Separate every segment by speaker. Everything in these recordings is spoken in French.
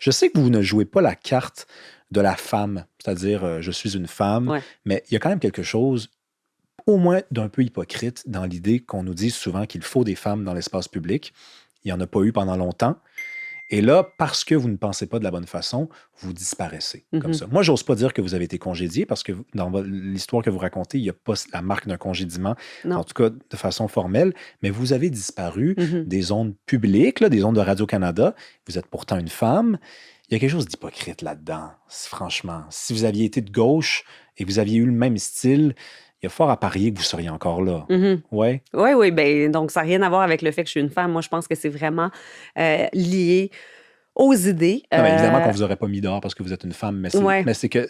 Speaker 1: Je sais que vous ne jouez pas la carte de la femme, c'est-à-dire je suis une femme,
Speaker 2: Ouais.
Speaker 1: mais il y a quand même quelque chose au moins d'un peu hypocrite dans l'idée qu'on nous dise souvent qu'il faut des femmes dans l'espace public. Il n'y en a pas eu pendant longtemps. Et là, parce que vous ne pensez pas de la bonne façon, vous disparaissez comme
Speaker 2: Mhm.
Speaker 1: ça. Moi, j'ose pas dire que vous avez été congédié parce que dans l'histoire que vous racontez, il n'y a pas la marque d'un congédiement,
Speaker 2: Non.
Speaker 1: en tout cas de façon formelle, mais vous avez disparu
Speaker 2: Mhm.
Speaker 1: des ondes publiques, là, des ondes de Radio-Canada. Vous êtes pourtant une femme. Il y a quelque chose d'hypocrite là-dedans, franchement. Si vous aviez été de gauche et que vous aviez eu le même style, il y a fort à parier que vous seriez encore là.
Speaker 2: Mhm.
Speaker 1: Ouais.
Speaker 2: Oui, oui, ben donc ça n'a rien à voir avec le fait que je suis une femme. Moi, je pense que c'est vraiment lié aux idées.
Speaker 1: Non, mais évidemment qu'on vous aurait pas mis dehors parce que vous êtes une femme,
Speaker 2: Ouais,
Speaker 1: mais c'est que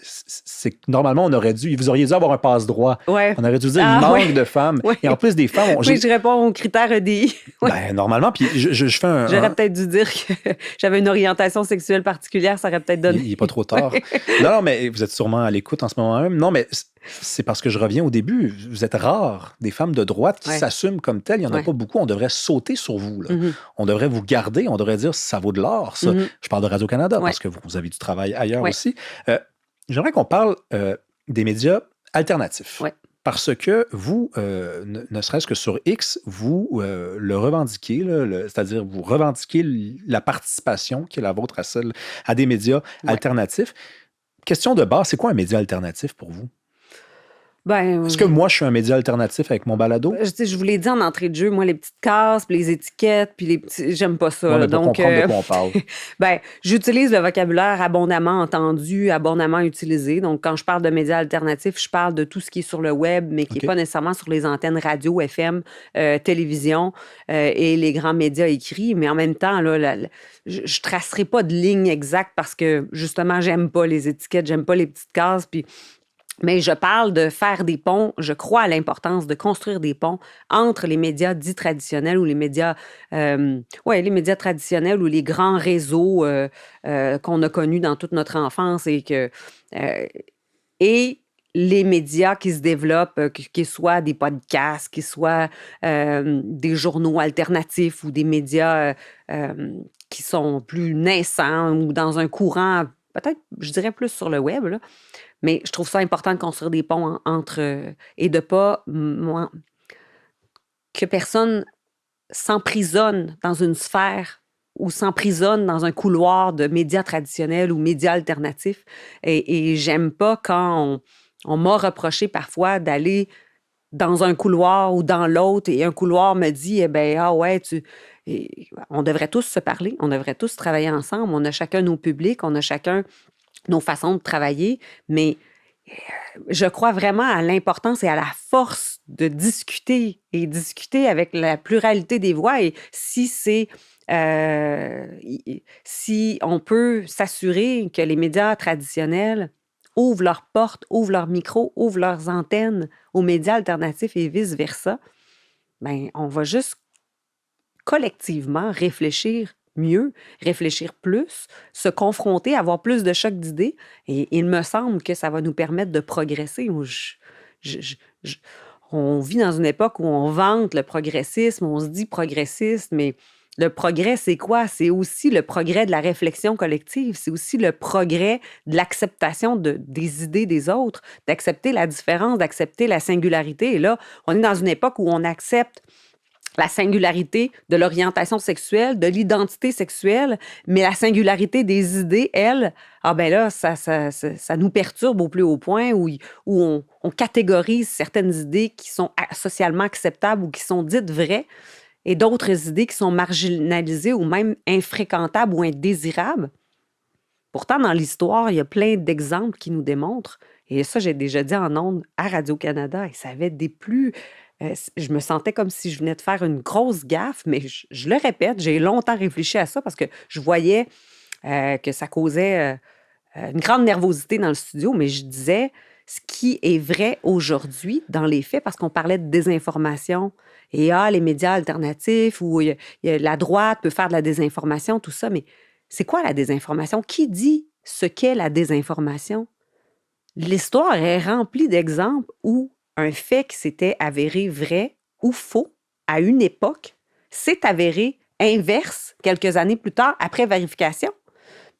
Speaker 1: normalement, vous auriez dû avoir un passe-droit.
Speaker 2: ouais.
Speaker 1: On aurait dû dire, il
Speaker 2: Ah,
Speaker 1: manque
Speaker 2: ouais,
Speaker 1: de femmes.
Speaker 2: ouais.
Speaker 1: Et en plus des femmes,
Speaker 2: Oui, je réponds aux critères EDI. Ouais.
Speaker 1: ben, normalement, puis je fais
Speaker 2: J'aurais peut-être dû dire que j'avais une orientation sexuelle particulière, ça aurait peut-être donné.
Speaker 1: il n'est pas trop tard.
Speaker 2: Ouais.
Speaker 1: Non, non, mais vous êtes sûrement à l'écoute en ce moment même. Non, mais c'est parce que je reviens au début. Vous êtes rare, des femmes de droite qui
Speaker 2: Ouais.
Speaker 1: s'assument comme telles. Il n'y en a
Speaker 2: Ouais.
Speaker 1: pas beaucoup. On devrait sauter sur vous, là.
Speaker 2: Mhm.
Speaker 1: On devrait vous garder. On devrait dire ça vaut de l'or, ça.
Speaker 2: Mhm.
Speaker 1: Je parle de Radio-Canada
Speaker 2: Ouais.
Speaker 1: parce que vous avez du travail ailleurs
Speaker 2: Ouais.
Speaker 1: aussi. J'aimerais qu'on parle des médias alternatifs.
Speaker 2: Ouais.
Speaker 1: Parce que vous, ne serait-ce que sur X, vous le revendiquez, là, c'est-à-dire vous revendiquez la participation qui est la vôtre à des médias
Speaker 2: Ouais.
Speaker 1: alternatifs. Question de base, c'est quoi un média alternatif pour vous?
Speaker 2: Ben,
Speaker 1: Est-ce que moi, je suis un média alternatif avec mon balado?
Speaker 2: je vous l'ai dit en entrée de jeu, moi, les petites cases, puis les étiquettes, puis les petits... J'aime pas ça.
Speaker 1: Ouais,
Speaker 2: Là.
Speaker 1: mais pour
Speaker 2: Donc,
Speaker 1: comprendre de quoi on parle.
Speaker 2: ben, j'utilise le vocabulaire abondamment entendu, abondamment utilisé. Donc, quand je parle de médias alternatifs, je parle de tout ce qui est sur le web, mais qui n'est
Speaker 1: OK.
Speaker 2: pas nécessairement sur les antennes radio, FM, télévision et les grands médias écrits. Mais en même temps, là, je ne tracerai pas de ligne exacte parce que, justement, j'aime pas les étiquettes, j'aime pas les petites cases, puis... Mais je parle de faire des ponts. Je crois à l'importance de construire des ponts entre les médias dits traditionnels ou les médias, les médias traditionnels ou les grands réseaux qu'on a connus dans toute notre enfance et les médias qui se développent, qu'ils soient des podcasts, qu'ils soient des journaux alternatifs ou des médias qui sont plus naissants ou dans un courant, peut-être, je dirais plus sur le web, là. Mais je trouve ça important de construire des ponts entre... et de pas... que personne s'emprisonne dans une sphère ou s'emprisonne dans un couloir de médias traditionnels ou médias alternatifs. Et j'aime pas quand on m'a reproché parfois d'aller dans un couloir ou dans l'autre et un couloir me dit, eh bien, ah ouais, on devrait tous se parler, on devrait tous travailler ensemble, on a chacun nos publics, on a chacun nos façons de travailler, mais je crois vraiment à l'importance et à la force de discuter et discuter avec la pluralité des voix. Et si on peut s'assurer que les médias traditionnels ouvrent leurs portes, ouvrent leurs micros, ouvrent leurs antennes aux médias alternatifs et vice-versa, ben, on va juste collectivement réfléchir mieux, réfléchir plus, se confronter, avoir plus de chocs d'idées. Et il me semble que ça va nous permettre de progresser. On vit dans une époque où on vante le progressisme, on se dit progressiste, mais le progrès, c'est quoi? C'est aussi le progrès de la réflexion collective, c'est aussi le progrès de l'acceptation des idées des autres, d'accepter la différence, d'accepter la singularité. Et là, on est dans une époque où on accepte la singularité de l'orientation sexuelle, de l'identité sexuelle, mais la singularité des idées, elle, ah ben là, ça nous perturbe au plus haut point où on catégorise certaines idées qui sont socialement acceptables ou qui sont dites vraies et d'autres idées qui sont marginalisées ou même infréquentables ou indésirables. Pourtant, dans l'histoire, il y a plein d'exemples qui nous démontrent, et ça, j'ai déjà dit en ondes à Radio-Canada, et ça avait des plus... je me sentais comme si je venais de faire une grosse gaffe, mais je le répète, j'ai longtemps réfléchi à ça parce que je voyais que ça causait une grande nervosité dans le studio, mais je disais ce qui est vrai aujourd'hui dans les faits, parce qu'on parlait de désinformation, et les médias alternatifs, ou la droite peut faire de la désinformation, tout ça, mais c'est quoi la désinformation? Qui dit ce qu'est la désinformation? L'histoire est remplie d'exemples où un fait qui s'était avéré vrai ou faux à une époque s'est avéré inverse quelques années plus tard, après vérification.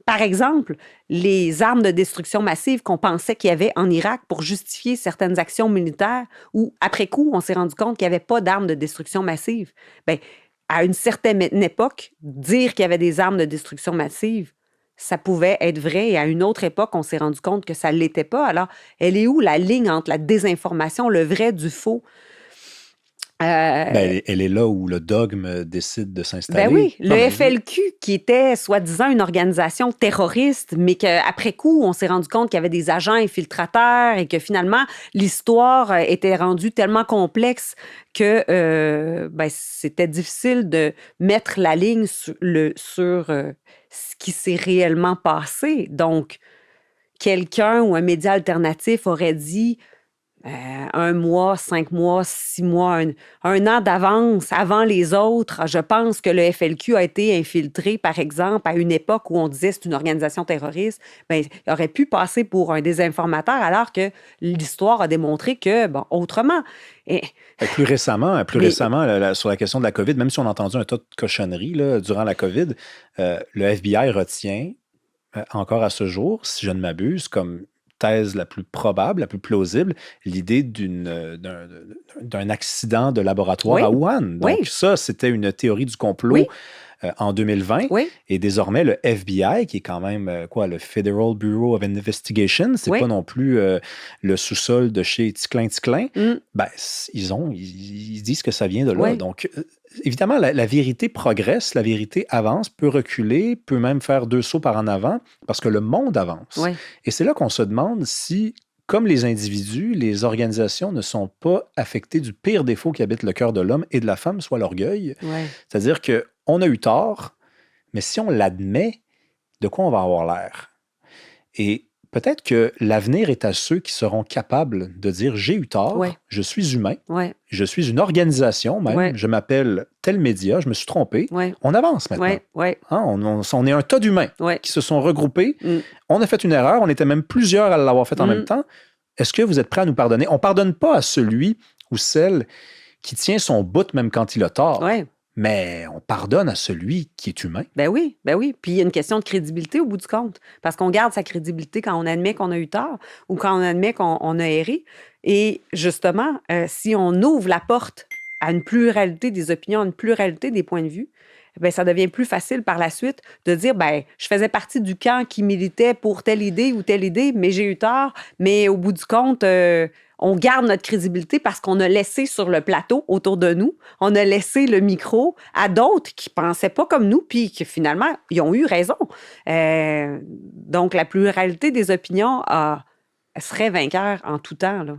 Speaker 2: Par exemple, les armes de destruction massive qu'on pensait qu'il y avait en Irak pour justifier certaines actions militaires, où après coup, on s'est rendu compte qu'il n'y avait pas d'armes de destruction massive. Bien, à une certaine époque, dire qu'il y avait des armes de destruction massive, ça pouvait être vrai. Et à une autre époque, on s'est rendu compte que ça ne l'était pas. Alors, elle est où la ligne entre la désinformation, le vrai du faux?
Speaker 1: Elle est là où le dogme décide de
Speaker 2: Ben
Speaker 1: s'installer.
Speaker 2: oui,
Speaker 1: Non,
Speaker 2: le
Speaker 1: mais
Speaker 2: FLQ, qui était soi-disant une organisation terroriste, mais qu'après coup, on s'est rendu compte qu'il y avait des agents infiltrateurs et que finalement, l'histoire était rendue tellement complexe que c'était difficile de mettre la ligne sur ce qui s'est réellement passé. Donc, quelqu'un ou un média alternatif aurait dit 1 mois, 5 mois, 6 mois, un an d'avance avant les autres. Je pense que le FLQ a été infiltré, par exemple, à une époque où on disait c'est une organisation terroriste. Bien, il aurait pu passer pour un désinformateur alors que l'histoire a démontré que, bon, autrement. Et,
Speaker 1: plus récemment,
Speaker 2: mais,
Speaker 1: sur la question de la COVID, même si on a entendu un tas de cochonneries là, durant la COVID, le FBI retient encore à ce jour, si je ne m'abuse, comme thèse la plus probable, la plus plausible, l'idée d'un accident de laboratoire
Speaker 2: oui,
Speaker 1: à Wuhan. Donc
Speaker 2: oui,
Speaker 1: ça, c'était une théorie du complot
Speaker 2: oui,
Speaker 1: en 2020.
Speaker 2: oui,
Speaker 1: Et désormais, le FBI, qui est quand même le Federal Bureau of Investigation, c'est
Speaker 2: oui.
Speaker 1: pas non plus le sous-sol de chez Ticlin,
Speaker 2: Mm,
Speaker 1: ben, ils disent que ça vient de là.
Speaker 2: oui,
Speaker 1: Donc, évidemment, la vérité progresse, la vérité avance, peut reculer, peut même faire 2 sauts par en avant, parce que le monde avance.
Speaker 2: oui,
Speaker 1: Et c'est là qu'on se demande si, comme les individus, les organisations ne sont pas affectées du pire défaut qui habite le cœur de l'homme et de la femme, soit l'orgueil.
Speaker 2: oui.
Speaker 1: C'est-à-dire qu'on a eu tort, mais si on l'admet, de quoi on va avoir l'air? Et peut-être que l'avenir est à ceux qui seront capables de dire j'ai eu tort,
Speaker 2: Ouais,
Speaker 1: je suis humain,
Speaker 2: ouais,
Speaker 1: je suis une organisation même,
Speaker 2: ouais,
Speaker 1: je m'appelle tel média, je me suis trompé.
Speaker 2: ouais,
Speaker 1: On avance maintenant.
Speaker 2: ouais, ouais,
Speaker 1: Hein, on est un tas d'humains
Speaker 2: ouais.
Speaker 1: qui se sont regroupés.
Speaker 2: Mm,
Speaker 1: On a fait une erreur, on était même plusieurs à l'avoir fait en même
Speaker 2: mm,
Speaker 1: temps. Est-ce que vous êtes prêts à nous pardonner? On ne pardonne pas à celui ou celle qui tient son bout même quand il a tort,
Speaker 2: ouais.
Speaker 1: mais on pardonne à celui qui est humain.
Speaker 2: Ben oui, ben oui. Puis il y a une question de crédibilité au bout du compte. Parce qu'on garde sa crédibilité quand on admet qu'on a eu tort ou quand on admet qu'on a erré. Et justement, si on ouvre la porte à une pluralité des opinions, à une pluralité des points de vue, ben ça devient plus facile par la suite de dire, ben je faisais partie du camp qui militait pour telle idée ou telle idée, mais j'ai eu tort. Mais au bout du compte, on garde notre crédibilité parce qu'on a laissé sur le plateau autour de nous, on a laissé le micro à d'autres qui pensaient pas comme nous, puis qui finalement, ils ont eu raison. Donc, la pluralité des opinions serait vainqueur en tout temps, là.